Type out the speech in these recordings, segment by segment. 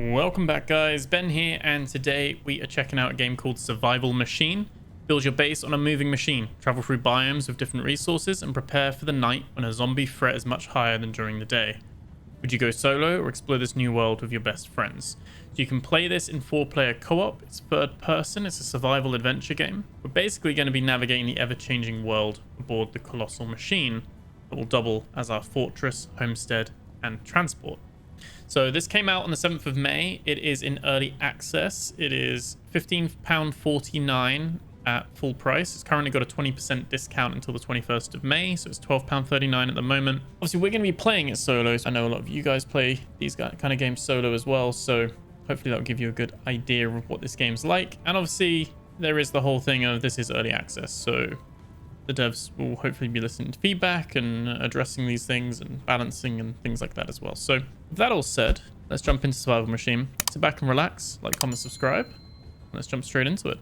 Welcome back, guys. Ben here, and today we are checking out a game called Survival Machine. Build your base on a moving machine, travel through biomes with different resources, and prepare for the night when a zombie threat is much higher than during the day. Would you go solo or explore this new world with your best friends? So you can play this in 4-player co-op. It's third person. It's a survival adventure game. We're basically going to be navigating the ever-changing world aboard the colossal machine that will double as our fortress, homestead, and transport. So this came out on the 7th of May. It is in early access. It is £15.49 at full price. It's currently got a 20% discount until the 21st of May, so it's £12.39 at the moment. Obviously, we're going to be playing it solo. I know a lot of you guys play these kind of games solo as well, so hopefully that'll give you a good idea of what this game's like. And obviously, there is the whole thing of this is early access, so the devs will hopefully be listening to feedback and addressing these things and balancing and things like that as well. So with that all said, let's jump into Survival Machine. Sit back and relax, like, comment, subscribe. Let's jump straight into it.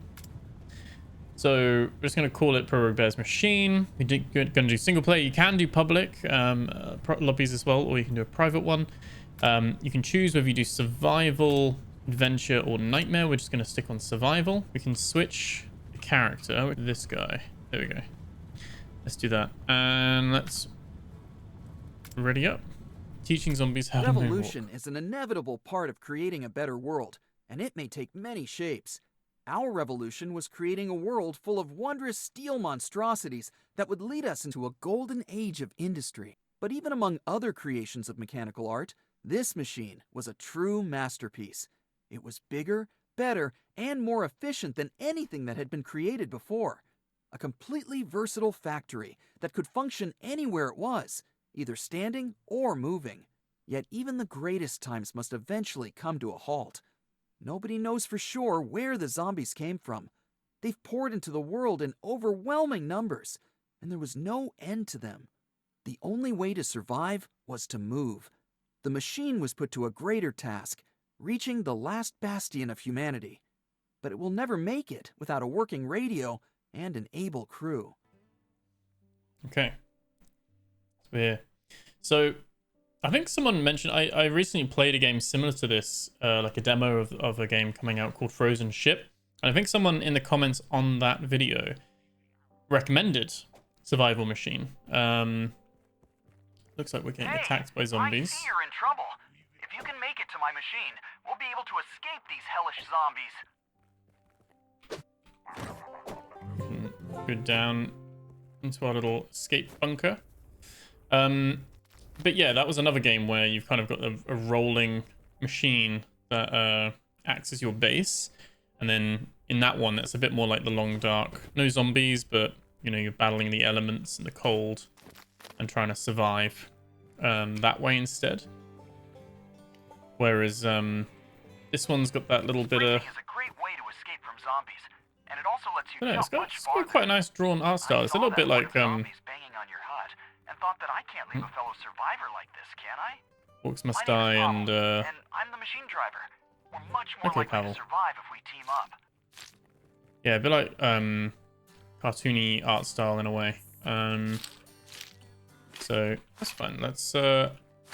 So we're just going to call it ProRogueBear's Machine. We're going to do single player. You can do public lobbies as well, or you can do a private one. You can choose whether you do survival, adventure, or nightmare. We're just going to stick on survival. We can switch the character with this guy. There we go. Let's do that. And let's ready up. Teaching zombies how to move. Revolution is an inevitable part of creating a better world, and it may take many shapes. Our revolution was creating a world full of wondrous steel monstrosities that would lead us into a golden age of industry. But even among other creations of mechanical art, this machine was a true masterpiece. It was bigger, better, and more efficient than anything that had been created before. A completely versatile factory that could function anywhere it was, either standing or moving. Yet even the greatest times must eventually come to a halt. Nobody knows for sure where the zombies came from. They've poured into the world in overwhelming numbers, and there was no end to them. The only way to survive was to move. The machine was put to a greater task, reaching the last bastion of humanity. But it will never make it without a working radio and an able crew. Okay. So I think someone mentioned I recently played a game similar to this, like a demo of a game coming out called Frozen Ship. And I think someone in the comments on that video recommended Survival Machine. Looks like we're getting attacked by zombies. I see you're in trouble. If you can make it to my machine, we'll be able to escape these hellish zombies. Go down into our little escape bunker. But yeah, that was another game where you've kind of got a rolling machine that acts as your base. And then in that one, that's a bit more like the Long Dark. No zombies, but you know, you're battling the elements and the cold and trying to survive that way instead. Whereas this one's got that little bit of... Is a great way to escape from zombies, and it also lets you It's jump much got farther. quite a nice drawn art style. It's a little bit like zombies banging on your hut, and thought that I can't leave a fellow survivor like this, can I? Orcs Must My Die name is and Pavel, and I'm the machine driver. We're much more okay, likely Pavel. to survive if we team up. yeah, a bit like cartoony art style in a way. So that's fine. Let's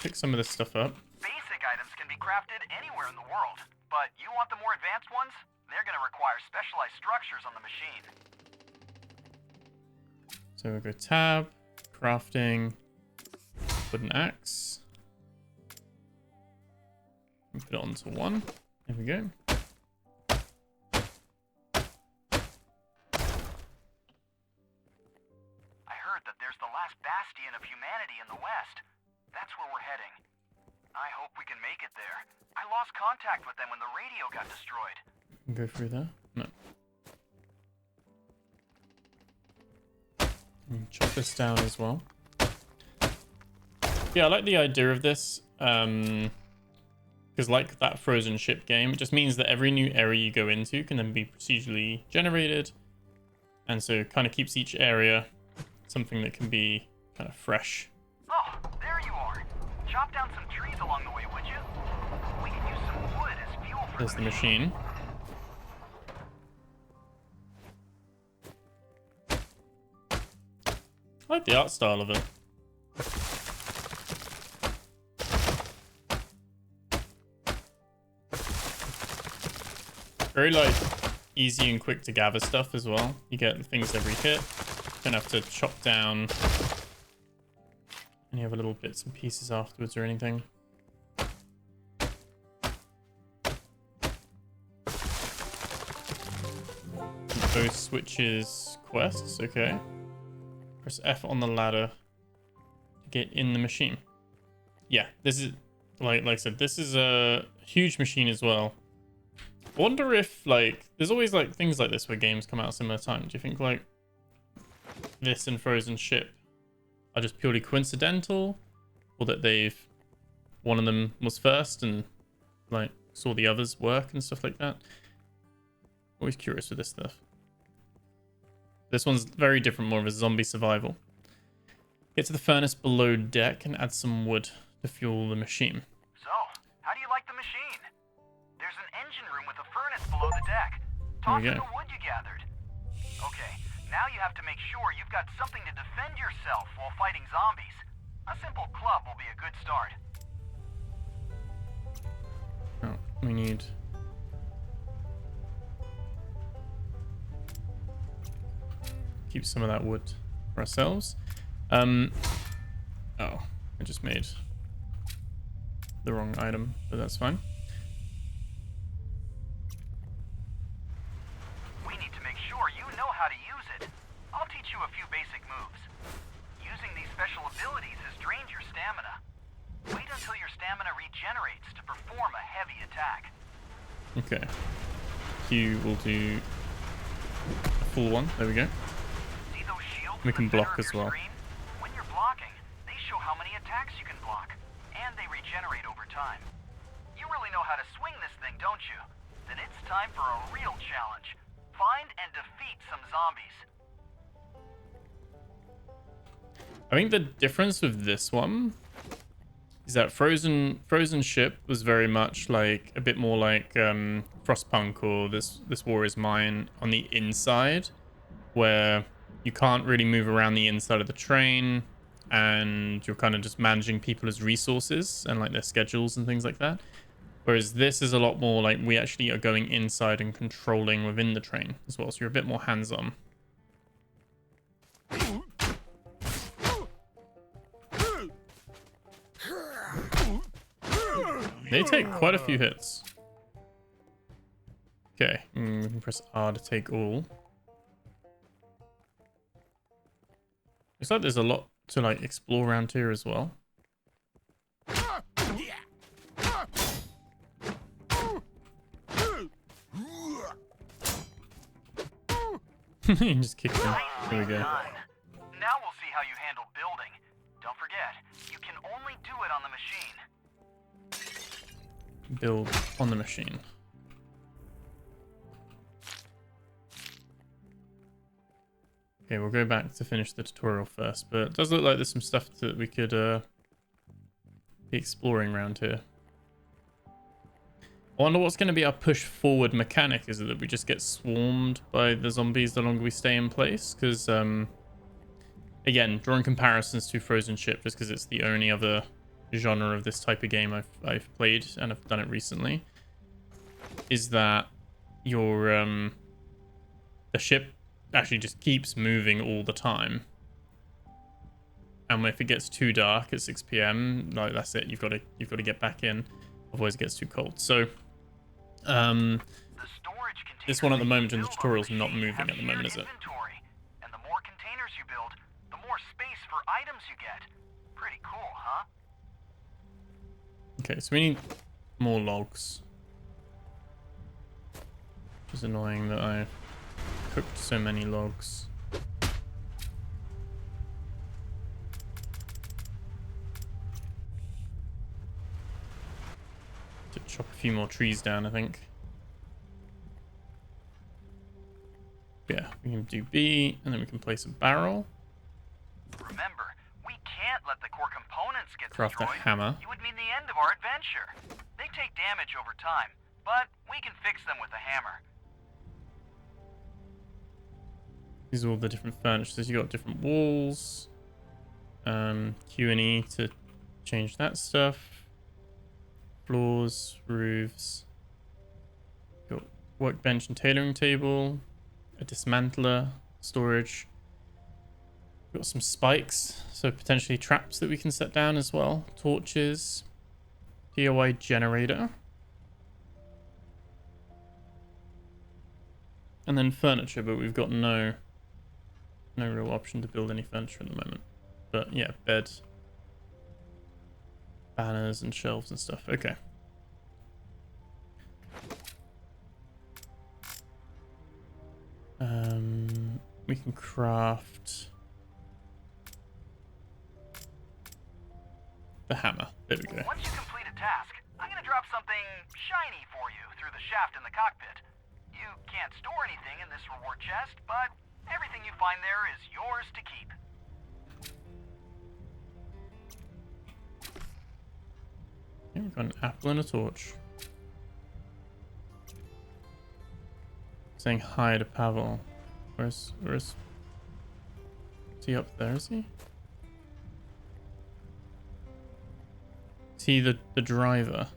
pick some of this stuff up. Basic items can be crafted anywhere in the world, but you want the more advanced ones? They're going to require specialized structures on the machine. So we'll go tab, crafting, wooden axe. And put it onto 1. There we go. I heard that there's the last bastion of humanity in the west. That's where we're heading. I hope we can make it there. I lost contact with them when the radio got destroyed. Go through there. No. Chop this down as well. Yeah, I like the idea of this. Because like that Frozen Ship game, it just means that every new area you go into can then be procedurally generated. And so it kind of keeps each area something that can be kind of fresh. Oh, there you are. Chop down some trees along the way, would you? We can use some wood as fuel for There's the machine. I like the art style of it. Very like easy and quick to gather stuff as well. You get things every hit. Don't have to chop down any other little bits and pieces afterwards or anything. Both switches quests, okay. Press F on the ladder to get in the machine. Yeah, this is like I said, this is a huge machine as well. I wonder if like there's always like things like this where games come out at a similar time. Do you think like this and Frozen Ship are just purely coincidental, or that they've one of them was first and like saw the others work and stuff like that? Always curious with this stuff. This one's very different, more of a zombie survival. Get to the furnace below deck and add some wood to fuel the machine. So, how do you like the machine? There's an engine room with a furnace below the deck. There Toss we in go. the wood you gathered. Okay, now you have to make sure you've got something to defend yourself while fighting zombies. A simple club will be a good start. Oh, we need... keep some of that wood for ourselves. Oh, I just made the wrong item, but that's fine. We need to make sure you know how to use it. I'll teach you a few basic moves. Using these special abilities has drained your stamina. Wait until your stamina regenerates to perform a heavy attack. Okay. Q will do a full one. There we go. See those shields We in can the center block of as your well. screen? When you're blocking, they show how many attacks you can block, and they regenerate over time. You really know how to swing this thing, don't you? Then it's time for a real challenge. Find and defeat some zombies. I think the difference with this one is that Frozen Ship was very much like a bit more like Frostpunk or this War Is Mine on the inside, where you can't really move around the inside of the train and you're kind of just managing people as resources and like their schedules and things like that. Whereas this is a lot more like we actually are going inside and controlling within the train as well. So you're a bit more hands-on. They take quite a few hits. Okay, we can press R to take all. Looks like there's a lot to like explore around here as well. You can just kick them. There we go. Done. Now we'll see how you handle building. Don't forget, you can only do it on the machine. Build on the machine. Okay, we'll go back to finish the tutorial first, but it does look like there's some stuff that we could be exploring around here. I wonder what's going to be our push forward mechanic. Is it that we just get swarmed by the zombies the longer we stay in place? Because, again, drawing comparisons to Frozen Ship, just because it's the only other genre of this type of game I've played, and I've done it recently, is that your the ship actually just keeps moving all the time. And if it gets too dark at 6 p.m, like that's it, you've got to get back in, otherwise it gets too cold. So this one at the moment in the tutorial is not moving at the moment, is it? And the more containers you build, the more space for items you get. Pretty cool, huh? Okay, so we need more logs. Which is annoying that I cooked so many logs. To chop a few more trees down, I think. Yeah, we can do B, and then we can place a barrel. Remember, we can't let the core components get Craft a destroyed. hammer. It would mean the end of our adventure. They take damage over time, but we can fix them with a hammer. These are all the different furnitures. You got different walls. Q and E to change that stuff. Floors, roofs. Got workbench and tailoring table, a dismantler, storage. We've got some spikes, so potentially traps that we can set down as well. Torches, DIY generator. And then furniture, but we've got no real option to build any furniture at the moment. But yeah, bed, banners and shelves and stuff. Okay. We can craft the hammer. There we go. Once you complete a task, I'm gonna drop something shiny for you through the shaft in the cockpit. You can't store anything in this reward chest, but everything you find there is yours to keep. Okay, we've got an apple and a torch. Saying hi to Pavel. Where's is he up there, is he? Is he the driver?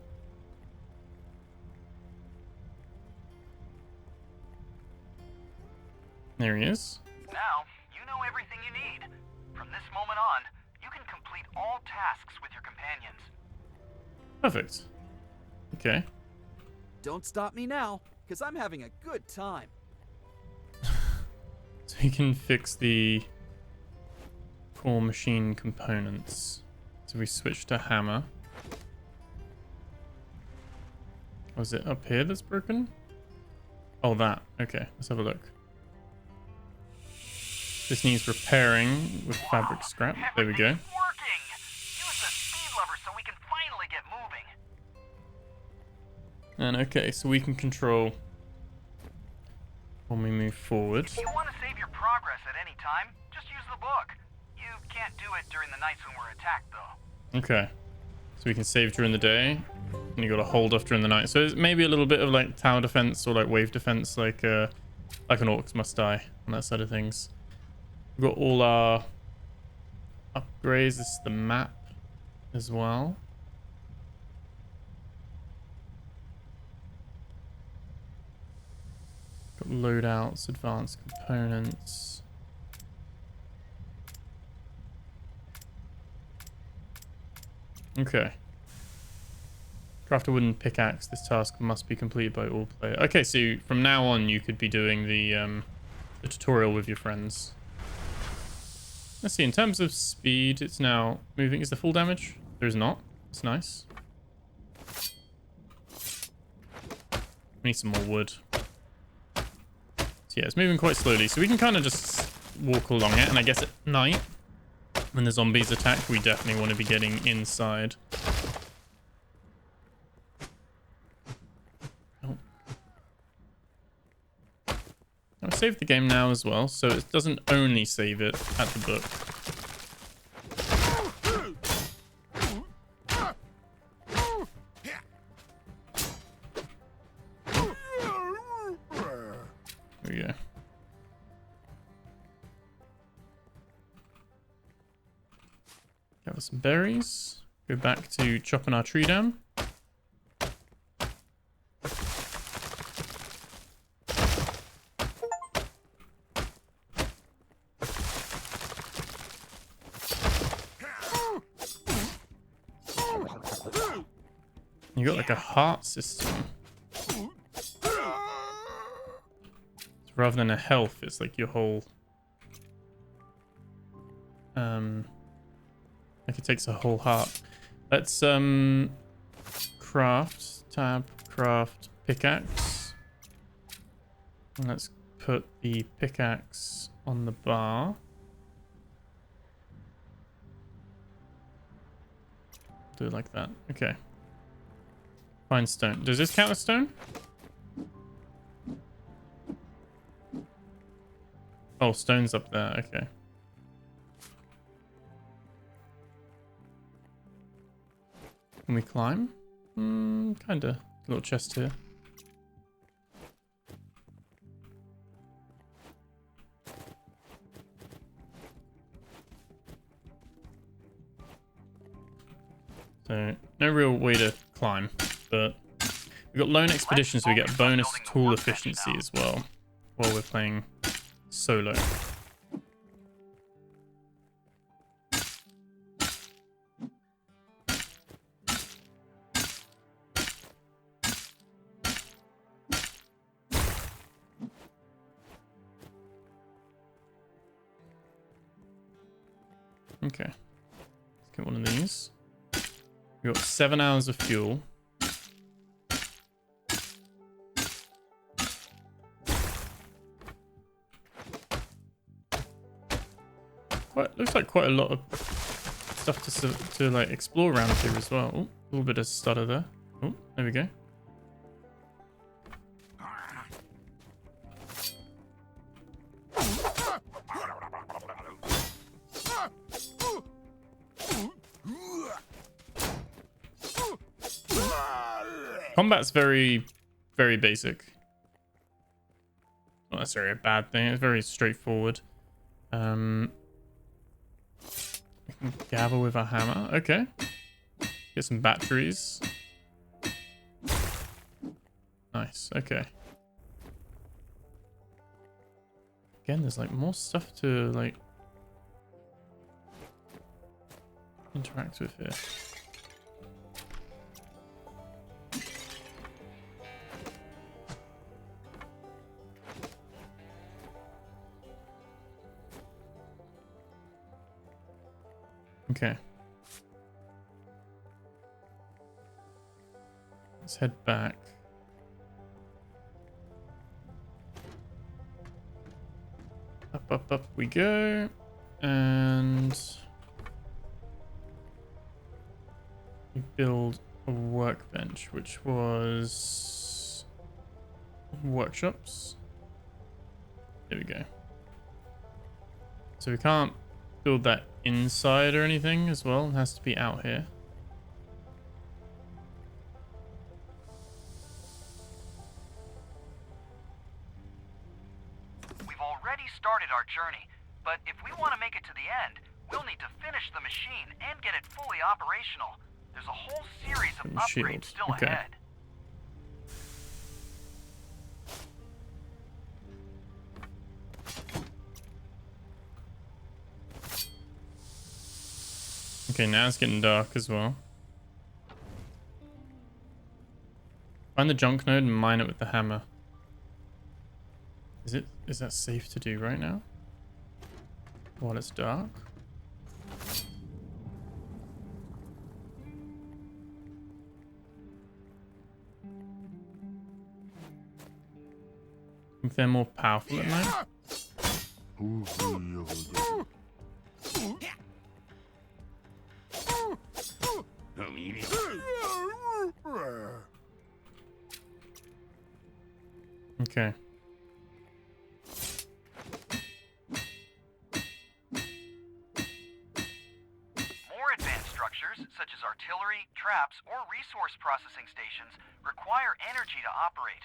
There he is. Now, you know everything you need. From this moment on, you can complete all tasks with your companions. Perfect. Okay. Don't stop me now, because I'm having a good time. So we can fix the core machine components. So we switch to hammer. Was it up here that's broken? Oh, that. Okay, let's have a look. This needs repairing with fabric scrap. There we go. Everything's working! Use the speed lever so we can finally get moving. And okay, so we can control when we move forward. If you want to save your progress at any time, just use the book. You can't do it during the nights when we're attacked, though. Okay. So we can save during the day, and you got to hold off during the night. So it's maybe a little bit of like tower defense or like wave defense, like an orcs must die on that side of things. We've got all our upgrades. This is the map as well. Got loadouts, advanced components. Okay. Craft a wooden pickaxe. This task must be completed by all players. Okay, so from now on you could be doing the tutorial with your friends. Let's see, in terms of speed, it's now moving. Is the full damage? There is not. It's nice. We need some more wood. So yeah, it's moving quite slowly. So we can kind of just walk along it. And I guess at night, when the zombies attack, we definitely want to be getting inside. Oh. I've saved the game now as well, so it doesn't only save it at the book. There we go. Gather some berries. Go back to chopping our tree down. You got like a heart system. So rather than a health, it's like your whole like it takes a whole heart. Let's craft, tab, craft pickaxe. And let's put the pickaxe on the bar. Do it like that. Okay. Find stone. Does this count as stone? Oh, stone's up there. Okay. Can we climb? Kinda. Little chest here. So, no real way to climb, but we've We got lone expedition, so we get focus on bonus building the tool workbench efficiency now. as well while we're playing solo. Okay, let's get one of these. We got 7 hours of fuel. Looks like quite a lot of stuff to like explore around here as well. Oh, a little bit of stutter there. Oh, there we go. Combat's very, very basic. Not necessarily a bad thing. It's very straightforward. We can gather with our hammer. Okay. Get some batteries. Nice. Okay. Again, there's like more stuff to like interact with here. Okay. Let's head back. Up we go. And we build a workbench, which was workshops. There we go. So we can't build that inside or anything as well. It has to be out here. We've already started our journey, but if we want to make it to the end, we'll need to finish the machine and get it fully operational. There's a whole series of upgrades still ahead. Okay, now it's getting dark as well. Find the junk node and mine it with the hammer. Is that safe to do right now? While it's dark? Think they're more powerful at night? Okay. More advanced structures, such as artillery, traps, or resource processing stations, require energy to operate.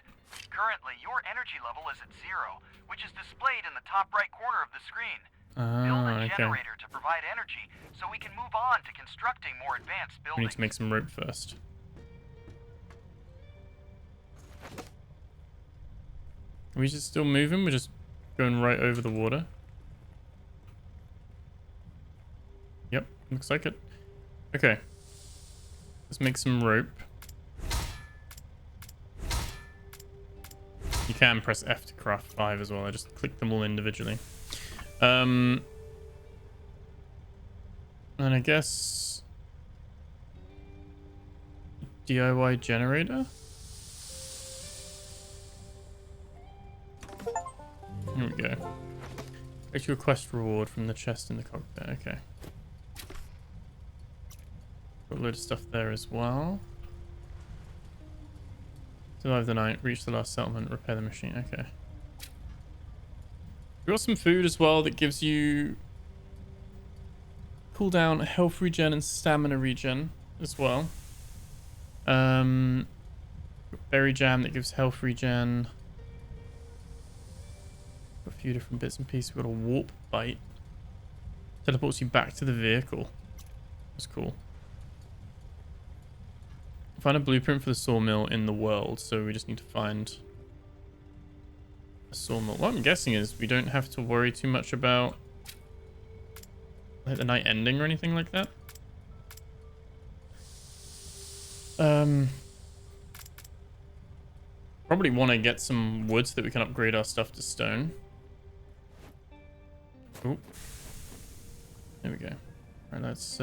Currently, your energy level is at 0, which is displayed in the top right corner of the screen. Build a generator to provide energy so we can move on to constructing more advanced We buildings. need to make some rope first. Are we just still moving? We're just going right over the water. Yep, looks like it. Okay. Let's make some rope. You can press F to craft 5 as well. I just clicked them all individually. And I guess DIY generator. Here we go. Actual quest reward from the chest in the cockpit. Okay. Got a load of stuff there as well. Survive the night, reach the last settlement, repair the machine. Okay. We got some food as well that gives you cooldown, health regen, and stamina regen as well. Got berry jam that gives health regen. Got a few different bits and pieces. We've got a warp bite. Teleports you back to the vehicle. That's cool. Find a blueprint for the sawmill in the world. So we just need to find a sawmill. What I'm guessing is we don't have to worry too much about like the night ending or anything like that. Probably want to get some wood so that we can upgrade our stuff to stone. Oh, there we go. All right, let's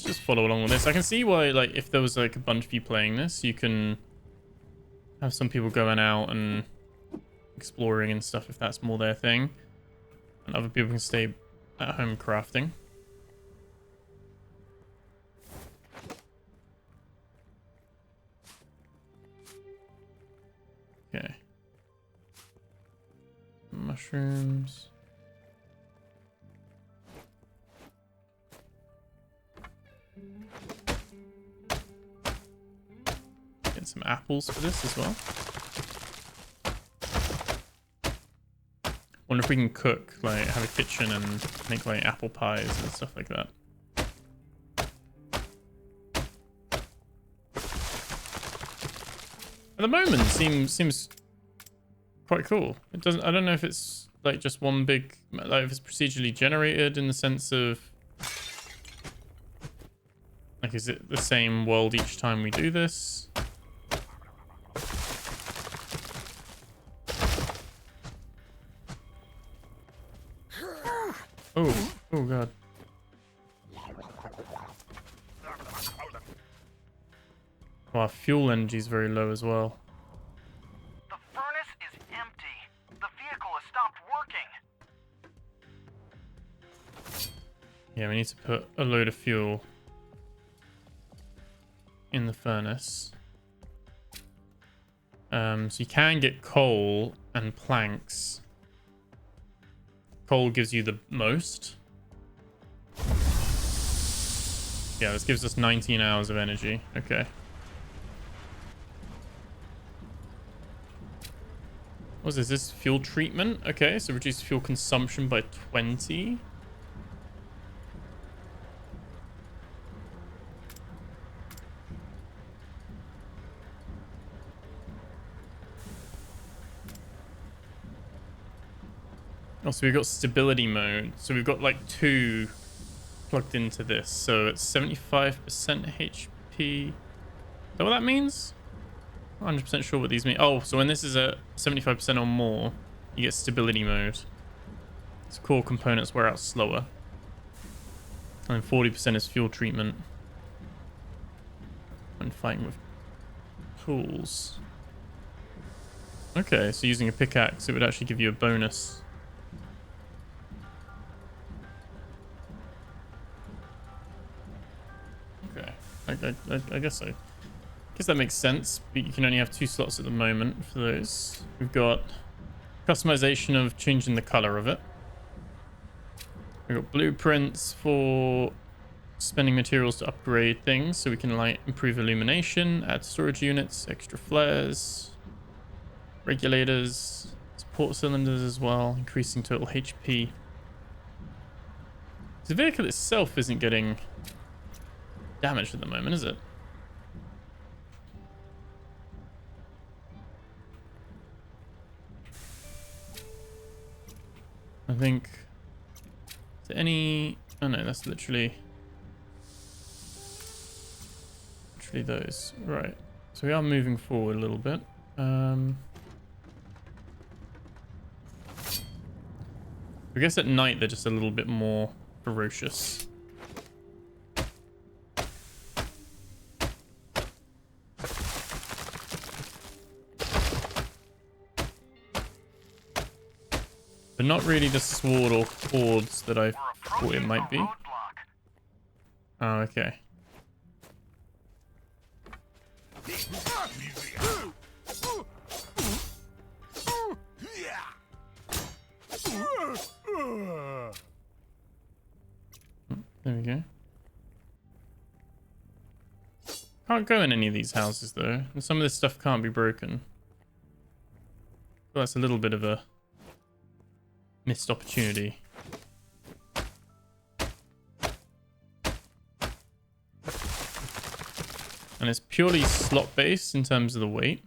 just follow along with this. I can see why, like, if there was like a bunch of you playing this, you can have some people going out and exploring and stuff if that's more their thing, and other people can stay at home crafting. Okay. Mushrooms. Get some apples for this as well. Wonder if we can cook, like, have a kitchen and make like apple pies and stuff like that. At the moment, seems quite cool. It doesn't. I don't know if it's like just one big, like if it's procedurally generated in the sense of, like, is it the same world each time we do this? Oh god. Wow, fuel energy is very low as well. The furnace is empty. The vehicle has stopped working. Yeah, we need to put a load of fuel in the furnace. So you can get coal and planks. Coal gives you the most. Yeah, this gives us 19 hours of energy. Okay. What is this? Fuel treatment? Okay, so reduce fuel consumption by 20. Oh, so we've got stability mode. So we've got like 2 plugged into this. So it's 75% HP. Is that what that means? I'm not 100% sure what these mean. Oh, so when this is at 75% or more, you get stability mode. So core components wear out slower. And then 40% is fuel treatment. When fighting with tools. Okay, so using a pickaxe, it would actually give you a bonus. Okay, I guess so. Guess that makes sense, but you can only have 2 slots at the moment for those. We've got customization of changing the color of it. We've got blueprints for spending materials to upgrade things, so we can like improve illumination, add storage units, extra flares, regulators, support cylinders as well, increasing total HP. The vehicle itself isn't getting damaged at the moment, is it? I think, is there any, oh no, that's literally those. Right, so we are moving forward a little bit. I guess at night they're just a little bit more ferocious. But not really the sword or hordes that I thought it might be. Oh, okay. There we go. Can't go in any of these houses though, and some of this stuff can't be broken. Well, that's a little bit of a missed opportunity. And it's purely slot based in terms of the weight.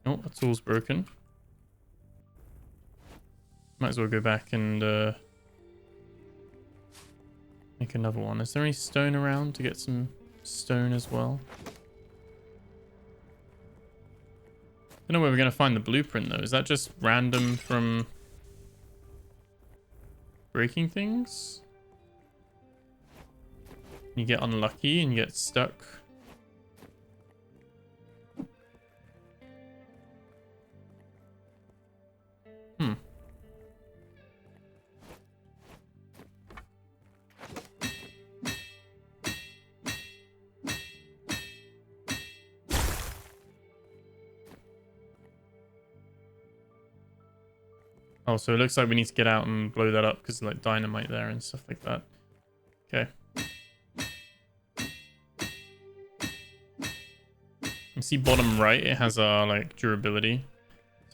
Oh, the tool's broken. Might as well go back and make another one. Is there any stone around to get some stone as well? I don't know where we're going to find the blueprint though. Is that just random from breaking things? You get unlucky and you get stuck. Hmm. Oh, so it looks like we need to get out and blow that up because like dynamite there and stuff like that. Okay. You see bottom right, it has our like durability.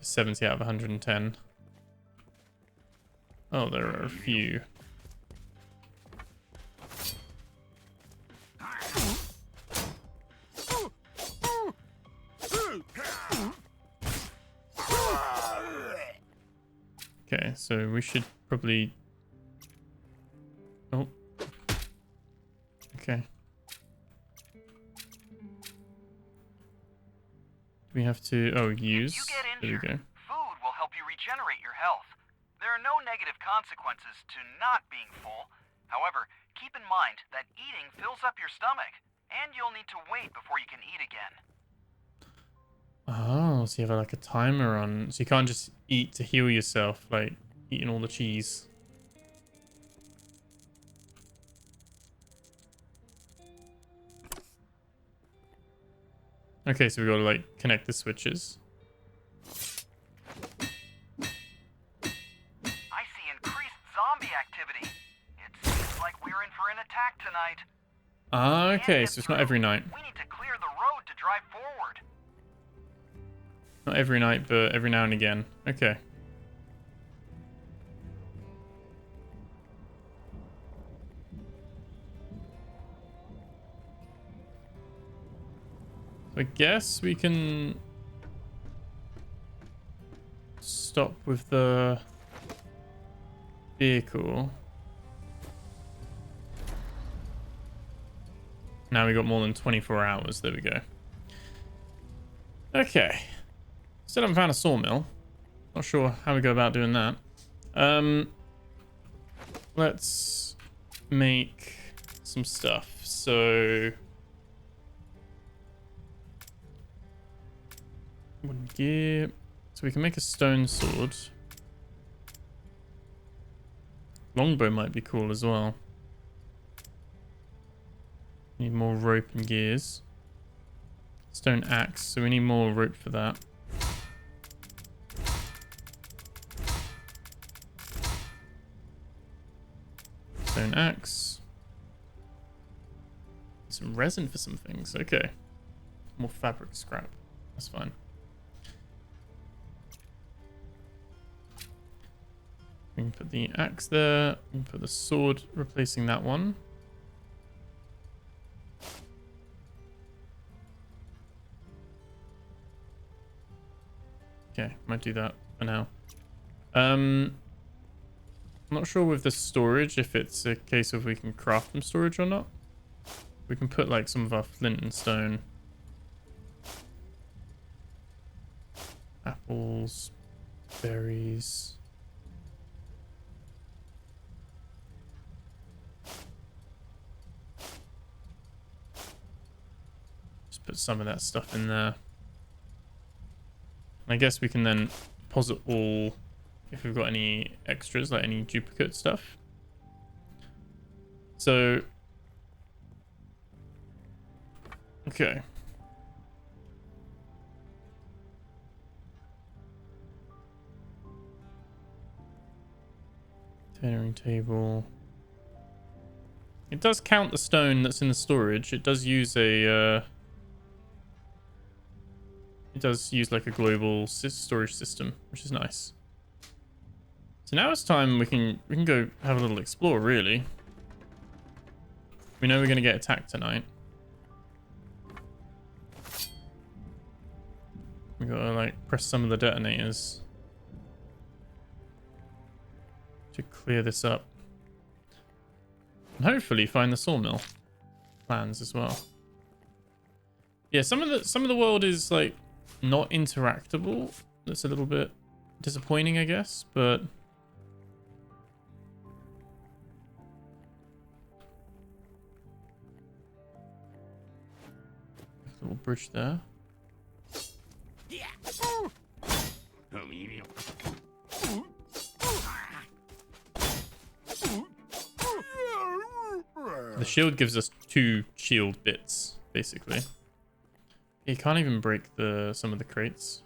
70 out of 110. Oh, there are a few. Okay, so we should probably... Oh. Okay. We have to... Oh, use. If you get There we injured, go. food will help you regenerate your health. There are no negative consequences to not being full. However, keep in mind that eating fills up your stomach, and you'll need to wait before you can eat again. Oh, so you have like a timer on. So you can't just eat to heal yourself, like eating all the cheese. Okay, so we got to like connect the switches. I see increased zombie activity. It seems like we're in for an attack tonight. Ah, Can't okay, get so it's not through. every night. We need to clear the road to drive forward. Not every night, but every now and again. Okay. I guess we can stop with the vehicle. Now we got more than 24 hours. There we go. Okay. Still haven't found a sawmill. Not sure how we go about doing that. Let's make some stuff. So wooden gear. So we can make a stone sword. Longbow might be cool as well. Need more rope and gears. Stone axe, so we need more rope for that. Stone axe. Some resin for some things. Okay. More fabric scrap. That's fine. We can put the axe there. We can put the sword replacing that one. Okay, might do that for now. I'm not sure with the storage if it's a case of we can craft them storage or not. We can put like some of our flint and stone. Apples, berries. Just put some of that stuff in there. I guess we can then deposit all if we've got any extras, like any duplicate stuff. So, okay. Tailoring table. It does count the stone that's in the storage. It does use a... it does use like a global storage system, which is nice. So now it's time we can go have a little explore, really. We know we're going to get attacked tonight. We got to, like, press some of the detonators to clear this up. And hopefully find the sawmill plans as well. Yeah, some of the world is, like, not interactable. That's a little bit disappointing, I guess, but little bridge there. The shield gives us 2 shield bits, basically. You can't even break some of the crates.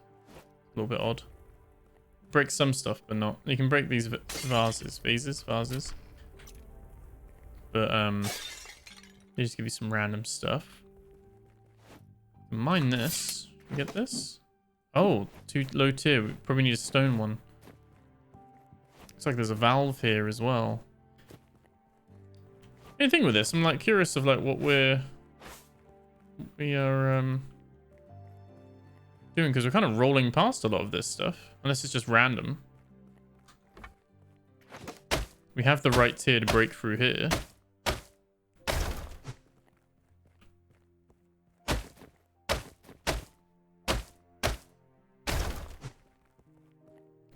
A little bit odd. Break some stuff, but not. You can break these vases. But they just give you some random stuff. Mine this. You get this? Oh, 2 low tier. We probably need a stone one. Looks like there's a valve here as well. Anything with this? I'm like curious of like what we are doing, because we're kind of rolling past a lot of this stuff, unless it's just random. We have the right tier to break through here.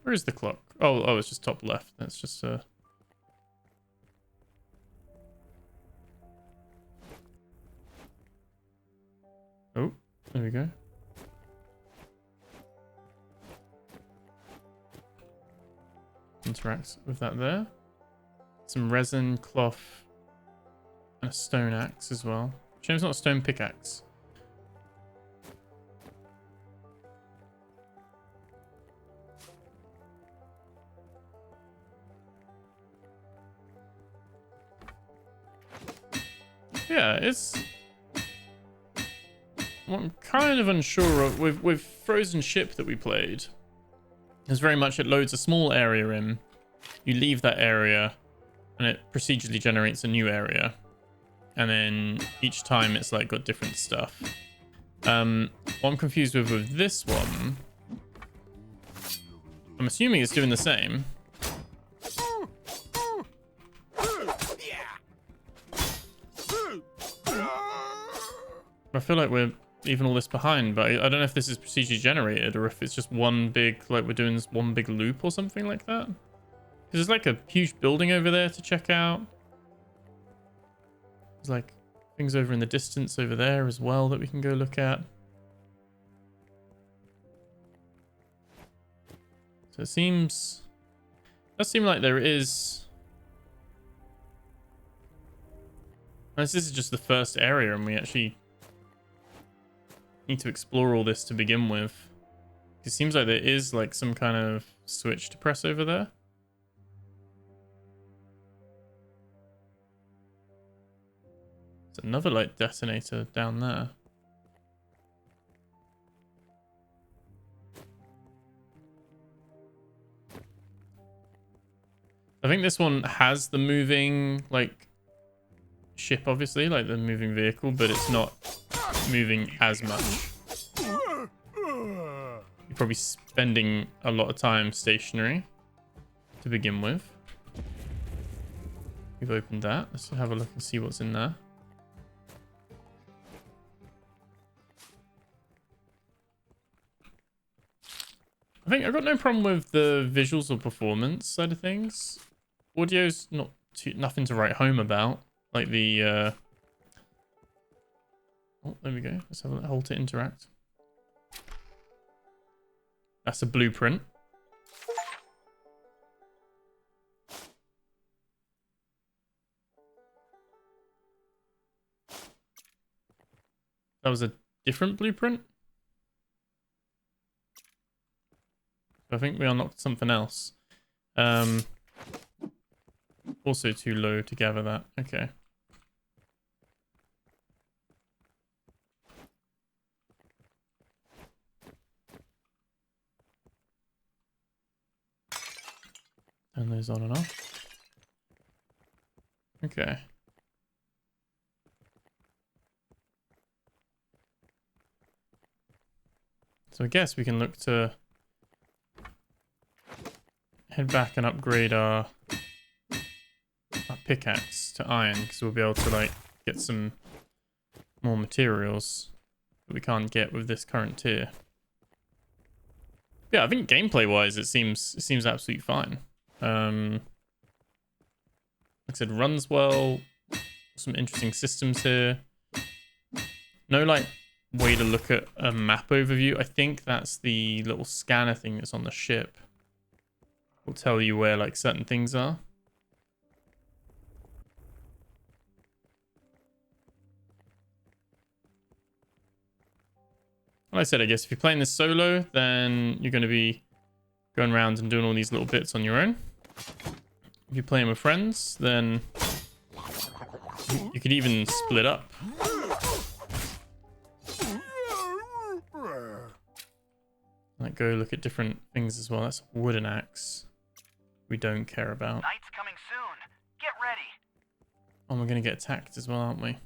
Where is the clock? Oh, it's just top left. That's just Oh, there we go. Interacts with that there. Some resin, cloth, and a stone axe as well. Shame it's not a stone pickaxe. Yeah, it's... What I'm kind of unsure of with Frozen Ship that we played is very much it loads a small area in. You leave that area and it procedurally generates a new area. And then each time it's like got different stuff. What I'm confused with this one, I'm assuming it's doing the same. I feel like we're leaving all this behind, but I don't know if this is procedurally generated or if it's just one big, like we're doing this one big loop or something like that. Because there's like a huge building over there to check out. There's like things over in the distance over there as well that we can go look at. So it does seem like there is... Unless this is just the first area and we actually need to explore all this to begin with. It seems like there is like some kind of switch to press over there. There's another like detonator down there. I think this one has the moving like ship, obviously, like the moving vehicle, but it's not moving as much. You're probably spending a lot of time stationary to begin with. We've opened that. Let's have a look and see what's in there. I think I've got no problem with the visuals or performance side of things. Audio's nothing to write home about. Like the oh, there we go. Let's have a hold to interact. That's a blueprint. That was a different blueprint. I think we unlocked something else. Also too low to gather that. Okay. Turn those on and off. Okay. So I guess we can look to head back and upgrade our pickaxe to iron, because we'll be able to like get some more materials that we can't get with this current tier. Yeah, I think gameplay wise it seems absolutely fine. Like I said, runs well. Some interesting systems here. No like way to look at a map overview. I think that's the little scanner thing that's on the ship. Will tell you where like certain things are. Like I said, I guess if you're playing this solo, then you're going to be going around and doing all these little bits on your own. If you're playing with friends, then you could even split up. Like go look at different things as well. That's a wooden axe. We don't care about. Night's coming soon. Get ready. Oh, we're going to get attacked as well, aren't we?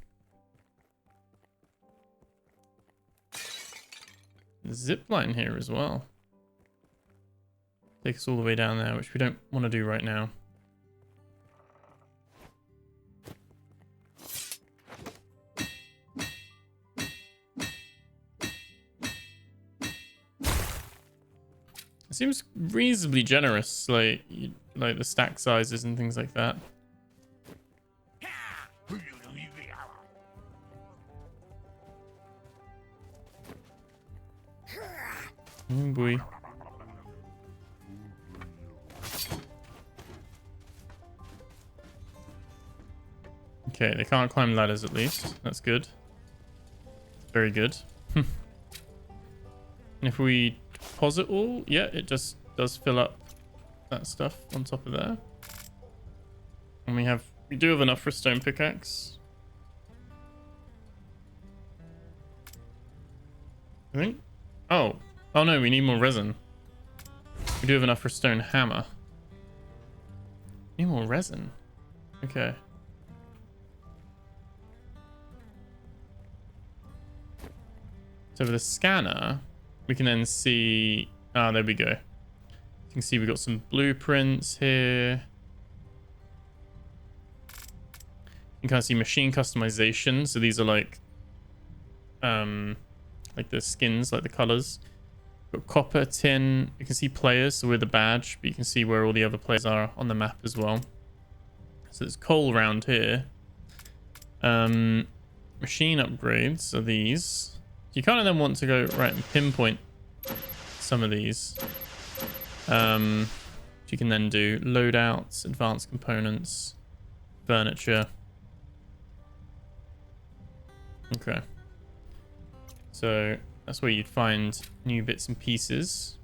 Zip line here as well. Take us all the way down there, which we don't want to do right now. It seems reasonably generous, like the stack sizes and things like that. Oh boy. Okay, they can't climb ladders at least. That's good. Very good. And if we deposit all, yeah, it just does fill up that stuff on top of there. And we do have enough for a stone pickaxe. I think. Oh no, we need more resin. We do have enough for a stone hammer. Need more resin. Okay. So with the scanner, we can then see... Ah, there we go. You can see we've got some blueprints here. You can kind of see machine customization. So these are like the skins, like the colors. Got copper, tin. You can see players, so we're the badge, but you can see where all the other players are on the map as well. So there's coal around here. Machine upgrades are these. You kind of then want to go right and pinpoint some of these. You can then do loadouts, advanced components, furniture. Okay. So that's where you'd find new bits and pieces.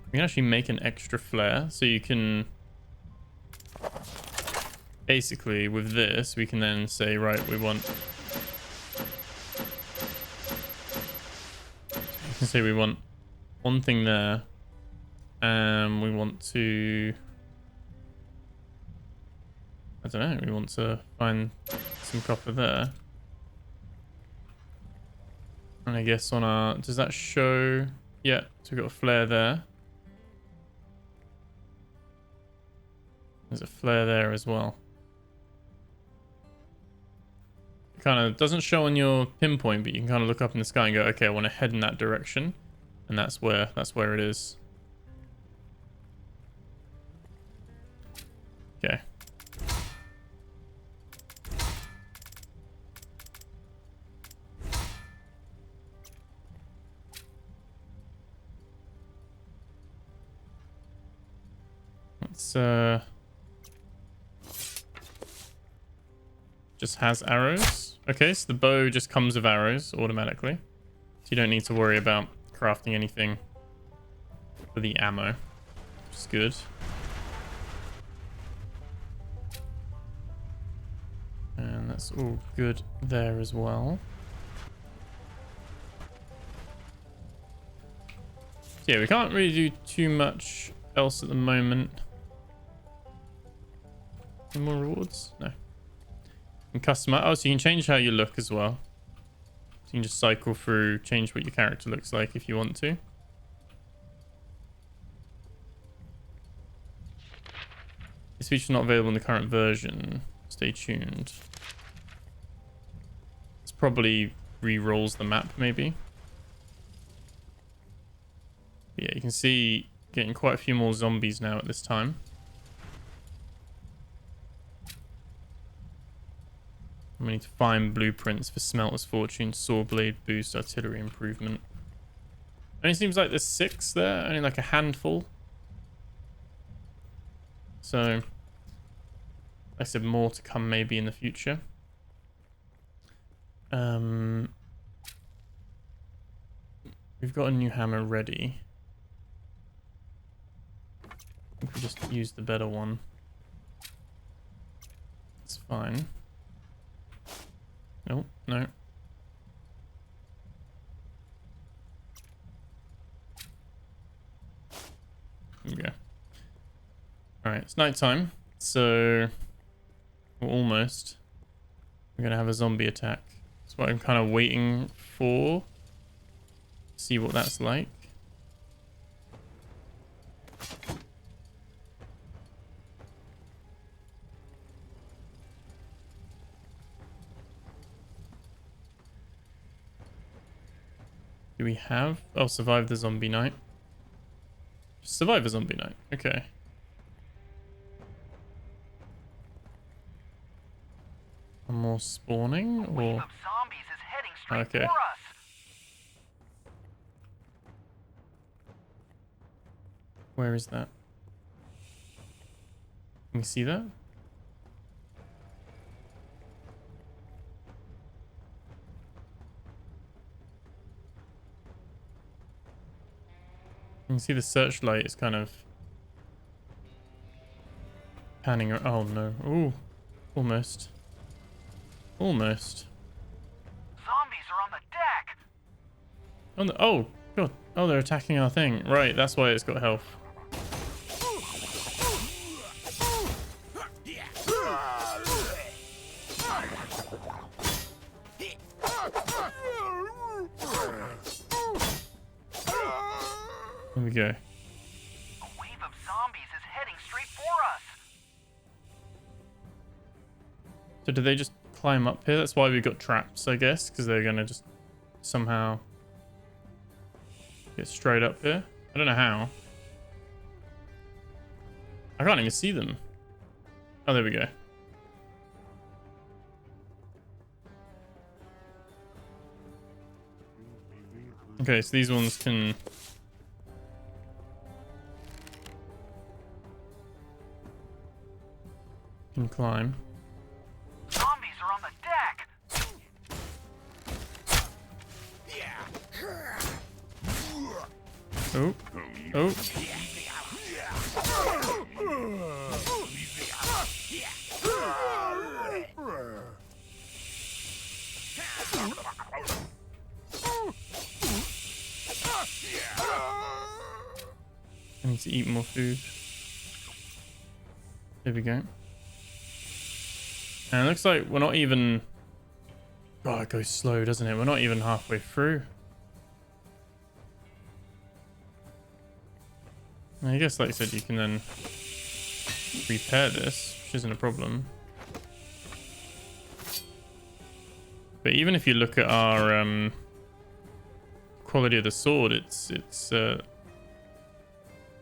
You can actually make an extra flare, so you can basically with this we can then say, right, we want we want one thing there, and we want to, I don't know, we want to find some copper there. And I guess on our, does that show? Yeah, so we've got a flare there. There's a flare there as well. It kind of doesn't show on your pinpoint, but you can kind of look up in the sky and go, okay, I want to head in that direction. And that's where it is. Okay. Let's just has arrows. Okay, so the bow just comes with arrows automatically. So you don't need to worry about crafting anything for the ammo, which is good. And that's all good there as well. So yeah, we can't really do too much else at the moment. Any more rewards? No. And customize. Oh, so you can change how you look as well. So you can just cycle through, change what your character looks like if you want to. This feature is not available in the current version. Stay tuned. This probably re-rolls the map, maybe. But yeah, you can see getting quite a few more zombies now at this time. We need to find blueprints for Smelter's Fortune, Saw Blade Boost, Artillery Improvement. Only seems like there's 6 there, only like a handful. So, like I said, more to come maybe in the future. We've got a new hammer ready. I think we just use the better one. It's fine. Nope, no. There we go. Alright, it's nighttime, so we're almost. We're gonna have a zombie attack. That's what I'm kind of waiting for. See what that's like. Do we have? Oh, survive the zombie night. Survive a zombie night. Okay. One more spawning, A wave or of zombies is heading straight okay. for us. Where is that? Can you see that? You can see the searchlight is kind of panning. Oh no! Ooh, almost. Almost. Zombies are on the deck. On the, oh god! Oh, they're attacking our thing. Right, that's why it's got health. There we go. A wave of zombies is heading straight for us. So did they just climb up here? That's why we got traps, I guess, because they're gonna just somehow get straight up here. I don't know how. I can't even see them. Oh, there we go. Okay, so these ones can climb. Zombies are on the deck. Oh, oh. I need to eat more food. There we go. And it looks like we're not even... Oh, it goes slow, doesn't it? We're not even halfway through. I guess, like I said, you can then repair this, which isn't a problem. But even if you look at our quality of the sword, it's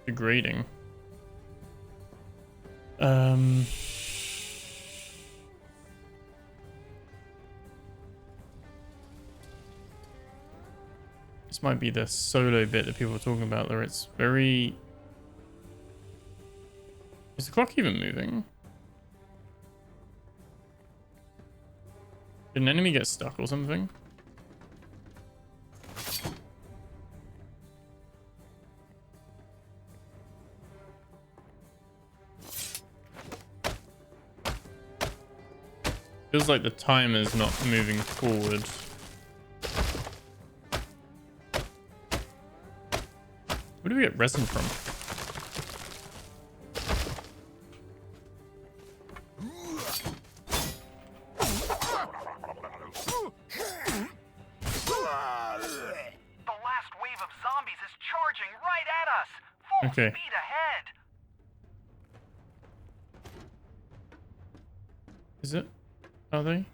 degrading. This might be the solo bit that people are talking about, where it's very... Is the clock even moving? Did an enemy get stuck or something? Feels like the timer's not moving forward. Where do we get resin from? The last wave of zombies is charging right at us. Full Okay. speed ahead. Is it? Are they?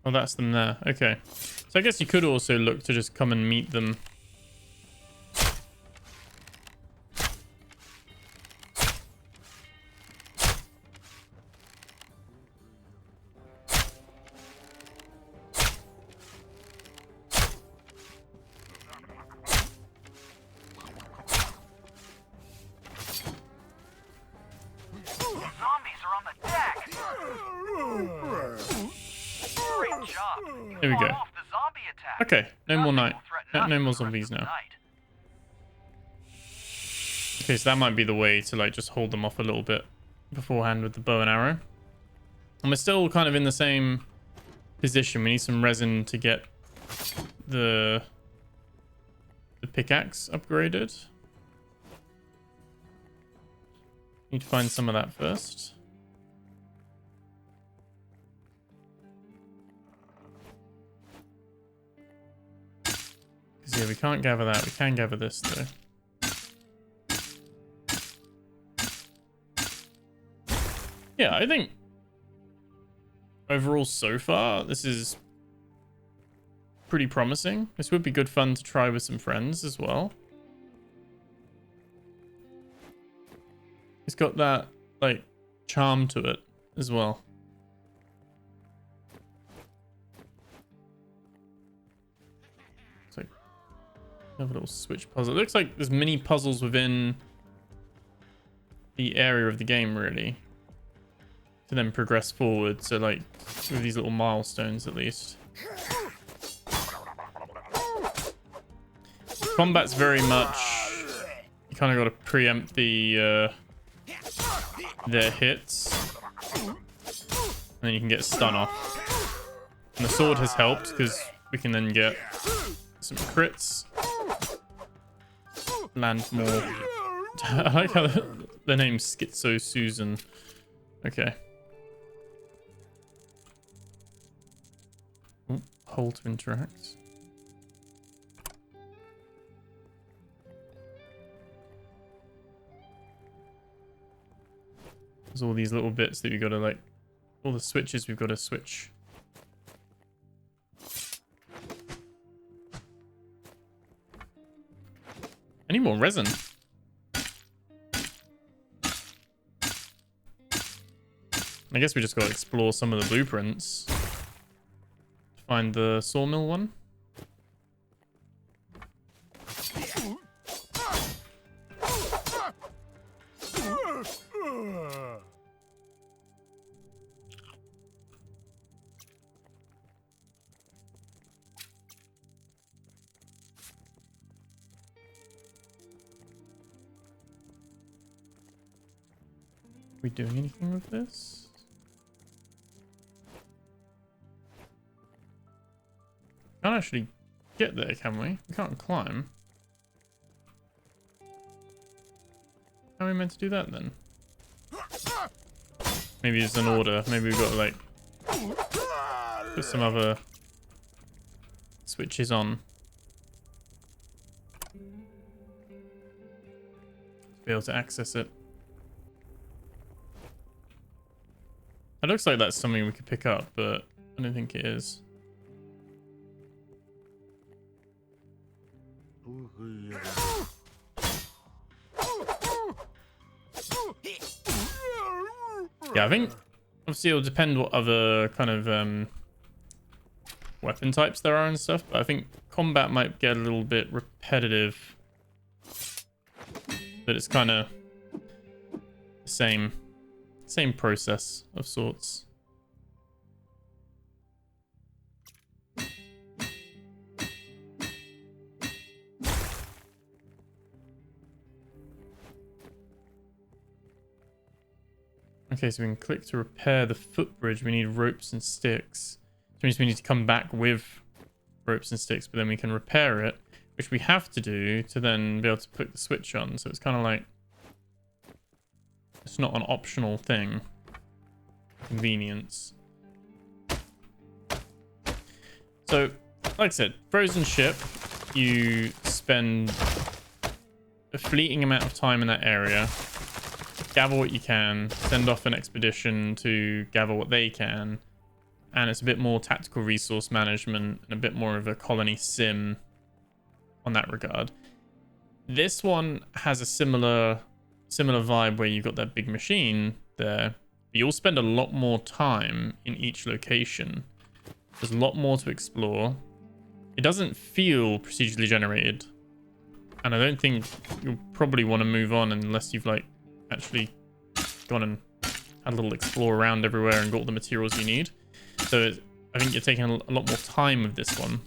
Oh, that's them there. Okay. So I guess you could also look to just come and meet them. Zombies are on the deck. Great job. There we go. Fought off the zombie attack. Okay, no more Nothing night. will threaten No us more for the rest zombies of the now. night. Okay, so that might be the way to like just hold them off a little bit beforehand with the bow and arrow. And we're still kind of in the same position. We need some resin to get the pickaxe upgraded. Need to find some of that first. Because yeah, we can't gather that. We can gather this though. Yeah, I think overall so far, this is pretty promising. This would be good fun to try with some friends as well. It's got that, like, charm to it as well. It's like another little switch puzzle. It looks like there's mini puzzles within the area of the game, really, to then progress forward. So, like, with these little milestones, at least. Combat's very much... You kind of got to preempt their hits. And then you can get a stun off. And the sword has helped, because we can then get some crits. Land more. I like how the name's Schizo Susan. Okay. Ooh, hold to interact. There's all these little bits that we've got to, like, all the switches we've got to switch. I need more resin. I guess we just got to explore some of the blueprints. Find the sawmill one. Are we doing anything with this? Can't actually get there, can we? We can't climb. How are we meant to do that then? Maybe it's an order. Maybe we've got to, like, put some other switches on. To be able to access it. It looks like that's something we could pick up, but I don't think it is. Yeah, I think obviously it'll depend what other kind of weapon types there are and stuff, but I think combat might get a little bit repetitive. But it's kind of the same process of sorts. Okay, so we can click to repair the footbridge. We need ropes and sticks. Which means we need to come back with ropes and sticks, but then we can repair it. which we have to do to then be able to put the switch on. So it's kind of like, it's not an optional thing. Convenience. So, like I said, frozen ship, you spend a fleeting amount of time in that area, gather what you can, send off an expedition to gather what they can, and it's a bit more tactical resource management and a bit more of a colony sim on that regard. This one has a similar vibe where you've got that big machine there. You'll spend a lot more time in each location. There's a lot more to explore. It doesn't feel procedurally generated, and I don't think you'll probably want to move on unless you've like actually gone and had a little explore around everywhere and got all the materials you need. So I think you're taking a lot more time with this one.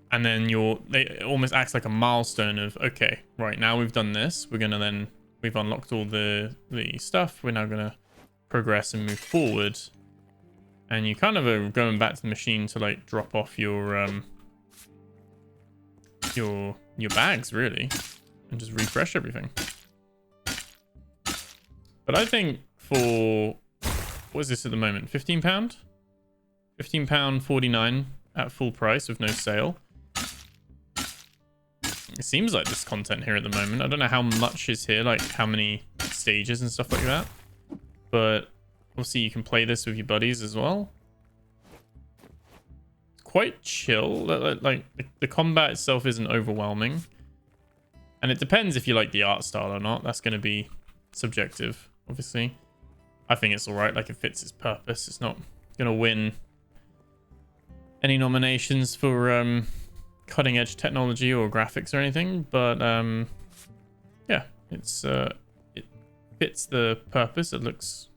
And then it almost acts like a milestone of, okay, right, now we've done this. We've unlocked all the stuff. We're now going to progress and move forward. And you kind of are going back to the machine to like drop off your bags, really, and just refresh everything. But I think for, what is this at the moment? £15? £15.49 at full price with no sale. It seems like there's content here at the moment. I don't know how much is here, like how many stages and stuff like that. But obviously you can play this with your buddies as well. It's quite chill. Like the combat itself isn't overwhelming. And it depends if you like the art style or not. That's going to be subjective, obviously. I think it's alright, like it fits its purpose. It's not going to win any nominations for cutting edge technology or graphics or anything, but yeah, it fits the purpose. It looks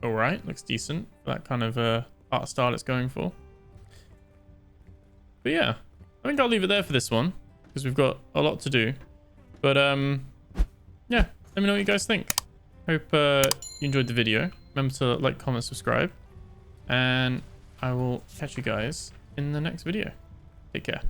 alright, looks decent for that kind of art style it's going for. But yeah, I think I'll leave it there for this one because we've got a lot to do. But yeah, let me know what you guys think. Hope you enjoyed the video. Remember to like, comment, subscribe, and I will catch you guys in the next video. Take care.